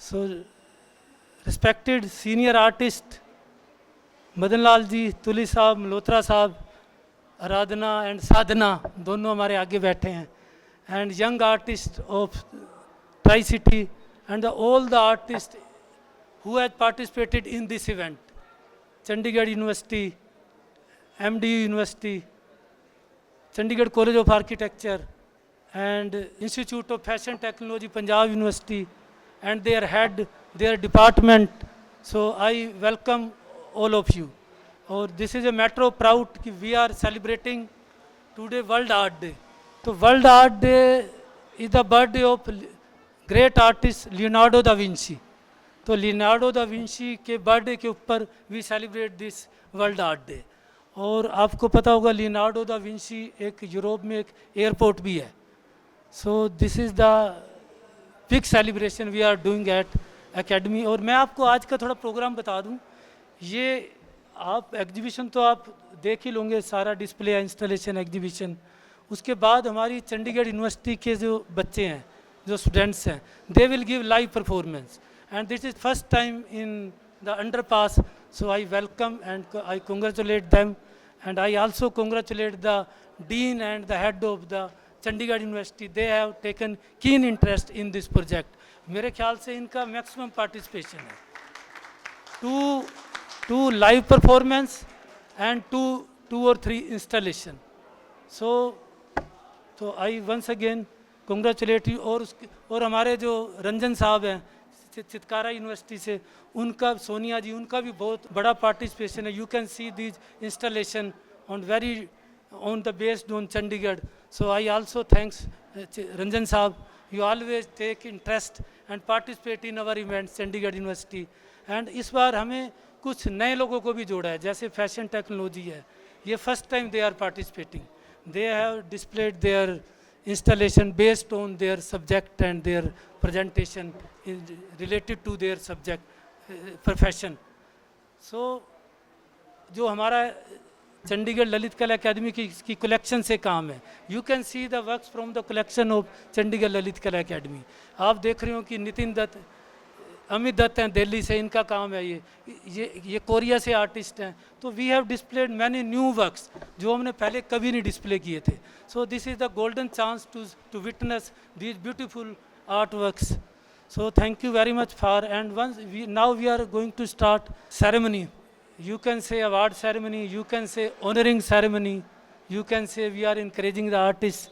So, respected senior artist Madan Lal ji, तुली साहब, मल्होत्रा साहब, आराधना and साधना दोनों हमारे आगे बैठे हैं, and young artist of tri city and all the artist who has participated in this event. Chandigarh University, MDU University, Chandigarh College of Architecture, and Institute of Fashion Technology, Punjab University, and their head, their department. So I welcome all of you. Or this is a matter of proud कि we are celebrating today World Art Day. So World Art Day is the birthday of great artist Leonardo da Vinci. तो Leonardo da Vinci के birthday के ऊपर we celebrate this world art day. और आपको पता होगा Leonardo da Vinci एक Europe में एक एयरपोर्ट भी है. So this is the big celebration we are doing at academy. और मैं आपको आज का थोड़ा प्रोग्राम बता दूं. ये आप एग्जीबिशन तो आप देख ही लोगे, सारा डिस्प्ले है, इंस्टॉलेशन एग्जीबिशन. उसके बाद हमारी चंडीगढ़ यूनिवर्सिटी के जो बच्चे हैं, जो स्टूडेंट्स हैं, they will give live performance. And this is first time in the underpass, so I welcome and I congratulate them, and I also congratulate the dean and the head of the Chandigarh University. They have taken keen interest in this project. मेरे ख्याल से इनका maximum participation है. Two live performance and two or three installation. So I once again congratulate you. और हमारे जो रंजन साहब हैं चितकारा यूनिवर्सिटी से, उनका, सोनिया जी, उनका भी बहुत बड़ा पार्टिसिपेशन है. You can see this installation on the based on Chandigarh. So I also thanks Ranjan Saab. You always take interest and participate in our events Chandigarh University. And इस बार हमें कुछ नए लोगों को भी जोड़ा है, जैसे फैशन टेक्नोलॉजी है. ये first time they are participating. They have displayed their installation based on their subject and their presentation related to their subject profession. So जो हमारा चंडीगढ़ ललित कला अकेडमी की कलेक्शन से काम है, you can see the works from the collection of Chandigarh Lalit कला academy. आप देख रहे हो कि नितिन दत्त, अमित दत्त हैं दिल्ली से, इनका काम है. ये कोरिया से आर्टिस्ट हैं. तो we have displayed many new works जो हमने पहले कभी नहीं डिस्प्ले किए थे. So this is the golden chance to witness these beautiful art works. So thank you very much for. And once now we are going to start ceremony. You can say award ceremony, you can say honouring ceremony, you can say we are encouraging the artist.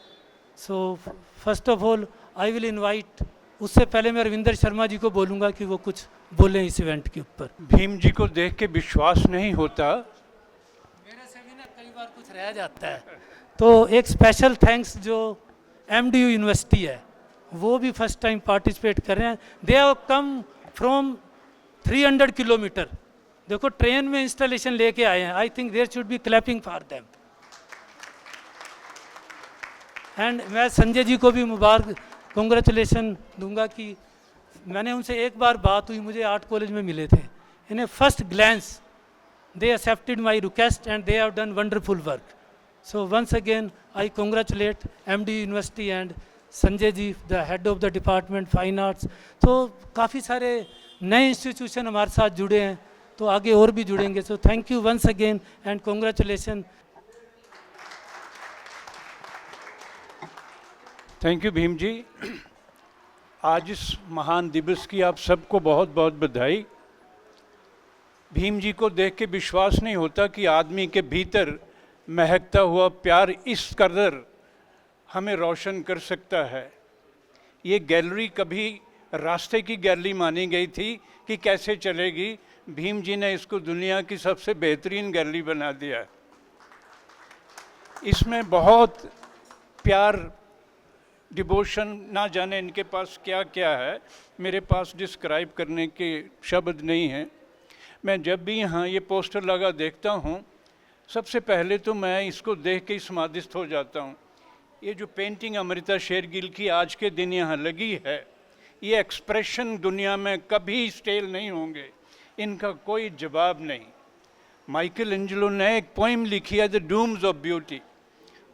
So first of all I will invite, उससे पहले मैं रविंदर शर्मा जी को बोलूँगा कि वो कुछ बोलें इस इवेंट के ऊपर. भीम जी को देख के विश्वास नहीं होता. मेरे से भी ना कई बार कुछ रह जाता है. तो एक स्पेशल थैंक्स जो MDU यूनिवर्सिटी है, वो भी फर्स्ट टाइम पार्टिसिपेट कर रहे हैं. They have come from 300 kilometre. देखो ट्रेन में इंस्टॉलेशन लेके आए हैं. I think there should be clapping for them. And मैं संजय जी को भी मुबारक कॉन्ग्रेचुलेसन दूंगा कि मैंने उनसे एक बार बात हुई, मुझे आर्ट कॉलेज में मिले थे. इन्हें first glance they accepted my request and they have done wonderful work. So once again I congratulate MDU university and Sanjay ji, the head of the department fine arts. तो काफ़ी सारे नए इंस्टीट्यूशन हमारे साथ जुड़े हैं, तो आगे और भी जुड़ेंगे. So thank you once again and congratulations. Thank you Bhim ji. आज इस महान दिवस की आप सबको बहुत बहुत बधाई. भीम जी को देख के विश्वास नहीं होता कि आदमी के भीतर महकता हुआ प्यार इस कदर हमें रोशन कर सकता है. ये गैलरी कभी रास्ते की गैलरी मानी गई थी कि कैसे चलेगी. भीम जी ने इसको दुनिया की सबसे बेहतरीन गैलरी बना दिया. इसमें बहुत प्यार, डिवोशन, ना जाने इनके पास क्या क्या है, मेरे पास डिस्क्राइब करने के शब्द नहीं हैं. मैं जब भी यहाँ ये पोस्टर लगा देखता हूँ, सबसे पहले तो मैं इसको देख के ही समाधिस्थ हो जाता हूँ. ये जो पेंटिंग अमृता शेरगिल की आज के दिन यहाँ लगी है, ये एक्सप्रेशन दुनिया में कभी स्टेल नहीं होंगे, इनका कोई जवाब नहीं. माइकल एंजेलो ने एक पोइम लिखी है, द डूम्स ऑफ ब्यूटी.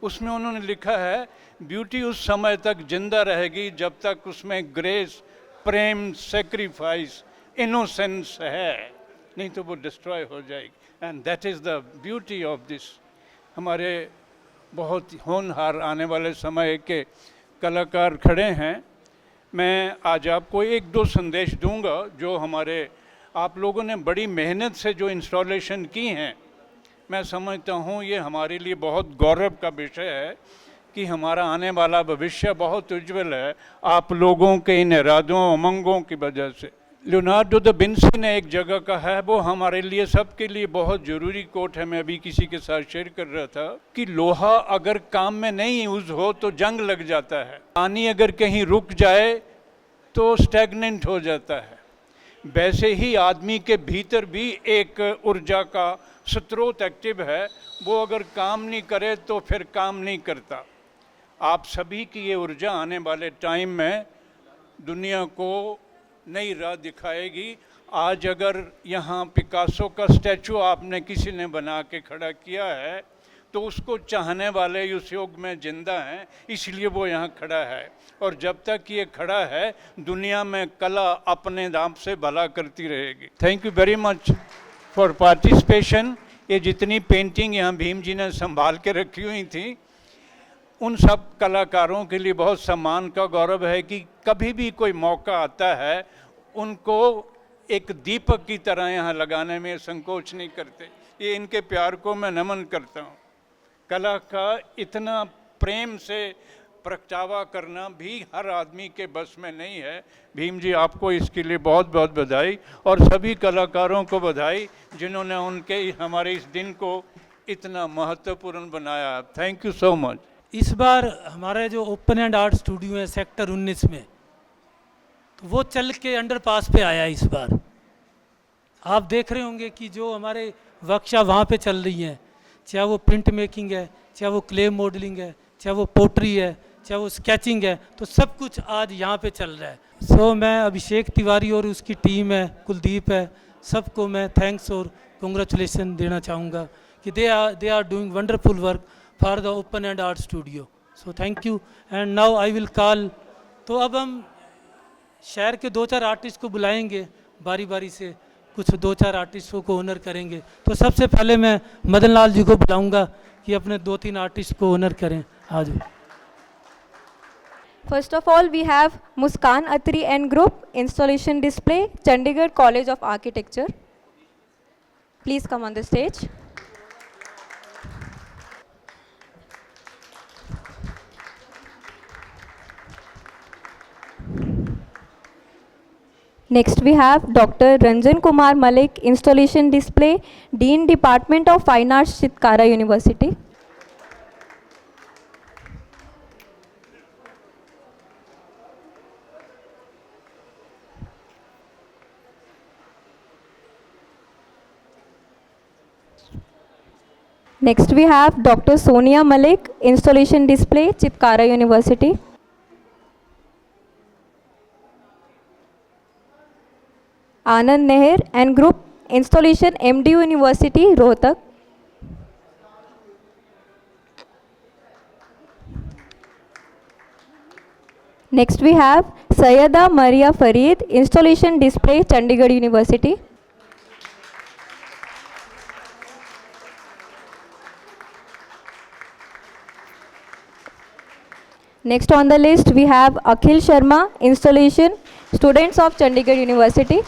उसमें उन्होंने लिखा है, ब्यूटी उस समय तक जिंदा रहेगी जब तक उसमें ग्रेस, प्रेम, सेक्रीफाइस, इनोसेंस है, नहीं तो वो डिस्ट्रॉय हो जाएगी। And that is the beauty of this. हमारे बहुत होनहार आने वाले समय के कलाकार खड़े हैं। मैं आज आपको एक दो संदेश दूंगा जो हमारे आप लोगों ने बड़ी मेहनत से जो इंस्टॉलेशन की हैं। मैं समझता हूँ ये हमारे लिए बहुत गौरव का विषय है कि हमारा आने वाला भविष्य बहुत उज्जवल है आप लोगों के इन इरादों उमंगों की वजह से। लियोनार्डो दा विंसी ने एक जगह कहा है, वो हमारे लिए सबके लिए बहुत ज़रूरी कोट है, मैं अभी किसी के साथ शेयर कर रहा था, कि लोहा अगर काम में नहीं यूज़ हो तो जंग लग जाता है, पानी अगर कहीं रुक जाए तो स्टैग्नेंट हो जाता है। वैसे ही आदमी के भीतर भी एक ऊर्जा का स्रोत एक्टिव है, वो अगर काम नहीं करे तो फिर काम नहीं करता। आप सभी की ये ऊर्जा आने वाले टाइम में दुनिया को नई राह दिखाएगी। आज अगर यहाँ पिकासो का स्टैचू आपने किसी ने बना के खड़ा किया है तो उसको चाहने वाले उस युग में जिंदा हैं, इसलिए वो यहाँ खड़ा है। और जब तक ये खड़ा है दुनिया में कला अपने दाम से भला करती रहेगी। Thank you very much for participation. ये जितनी पेंटिंग यहाँ भीम जी ने संभाल के रखी हुई थी, उन सब कलाकारों के लिए बहुत सम्मान का गौरव है कि कभी भी कोई मौका आता है उनको एक दीपक की तरह यहाँ लगाने में संकोच नहीं करते। ये इनके प्यार को मैं नमन करता हूँ। कला का इतना प्रेम से प्रगटावा करना भी हर आदमी के बस में नहीं है। भीम जी आपको इसके लिए बहुत बहुत बधाई, और सभी कलाकारों को बधाई जिन्होंने उनके हमारे इस दिन को इतना महत्वपूर्ण बनाया। Thank you so much. इस बार हमारे जो ओपन एंड आर्ट स्टूडियो है सेक्टर 19 में, तो वो चल के अंडरपास पे आया इस बार। आप देख रहे होंगे कि जो हमारे वर्कशॉप वहाँ पे चल रही हैं, चाहे वो प्रिंट मेकिंग है, चाहे वो क्ले मॉडलिंग है, चाहे वो पोट्री है, चाहे वो स्केचिंग है, तो सब कुछ आज यहाँ पे चल रहा है। सो मैं अभिषेक तिवारी और उसकी टीम है, कुलदीप है, सबको मैं थैंक्स और कॉन्ग्रेचुलेसन देना चाहूँगा कि they are doing wonderful work for the open and art studio. So thank you. And now I will call, तो अब हम शहर के 2-4 आर्टिस्ट को बुलाएंगे बारी बारी से, कुछ 2-4 आर्टिस्टों को ऑनर करेंगे। तो सबसे पहले मैं मदन लाल जी को बुलाऊंगा कि अपने 2-3 आर्टिस्ट को ऑनर करें। आज First of all, we have Muskan Atri and Group installation display, Chandigarh College of Architecture. Please come on the stage. Next we have Dr. Ranjan Kumar Malik, installation display, Dean Department of Fine Arts, Chitkara University. Next we have Dr. Sonia Malik, installation display, Chitkara University. Anand Neher and Group, installation, MDU University, Rohtak. Next we have Sayyada Maria Farid, installation display, Chandigarh University. Next on the list we have Akhil Sharma, installation, students of Chandigarh University.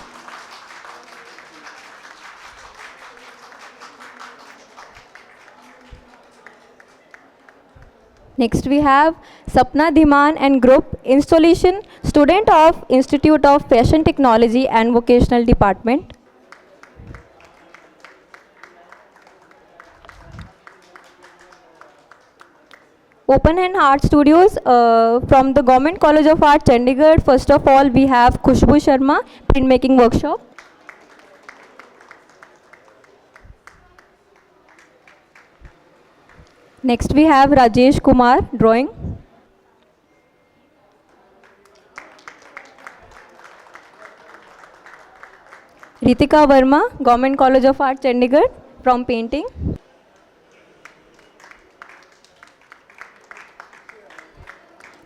Next we have Sapna Dhiman and Group, installation, student of Institute of Fashion Technology and Vocational Department. Open and Art Studios from the Government College of Art, Chandigarh. First of all, we have Khushbu Sharma, printmaking workshop. Next we have Rajesh Kumar, drawing. Ritika Verma, Government College of Art, Chandigarh, from painting.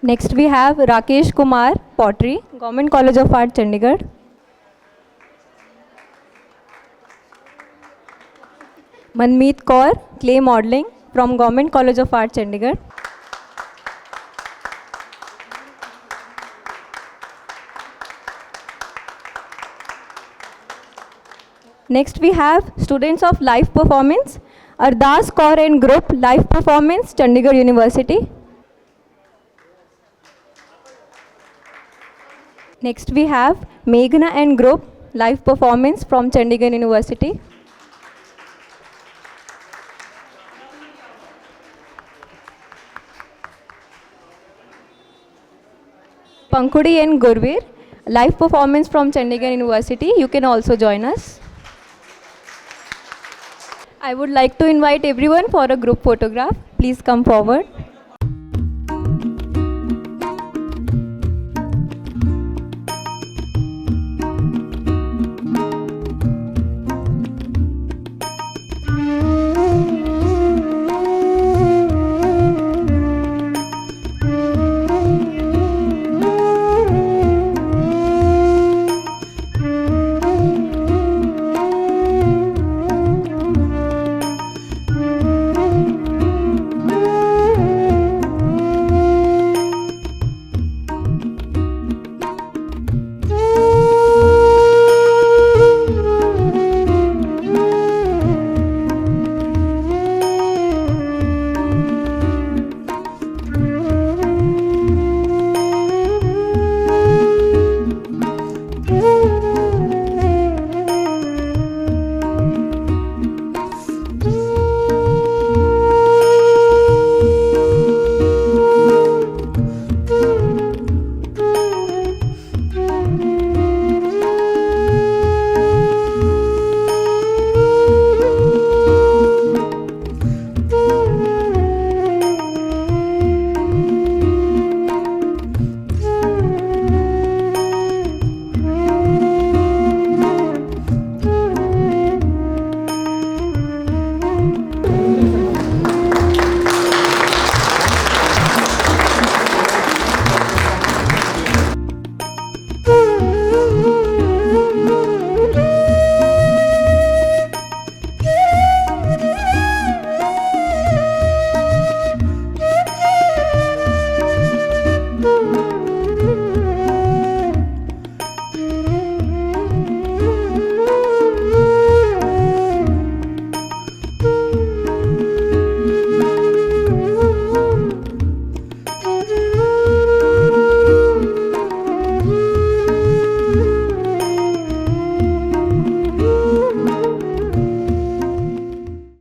Next we have Rakesh Kumar, pottery, Government College of Art, Chandigarh. Manmeet Kaur, clay modeling from Government College of Art, Chandigarh. Next we have students of live performance, Ardas Kaur and Group, live performance, Chandigarh University. Next we have Meghna and Group, live performance from Chandigarh University. Pankudi and Gurveer, live performance from Chandigarh University. You can also join us. I would like to invite everyone for a group photograph. Please come forward.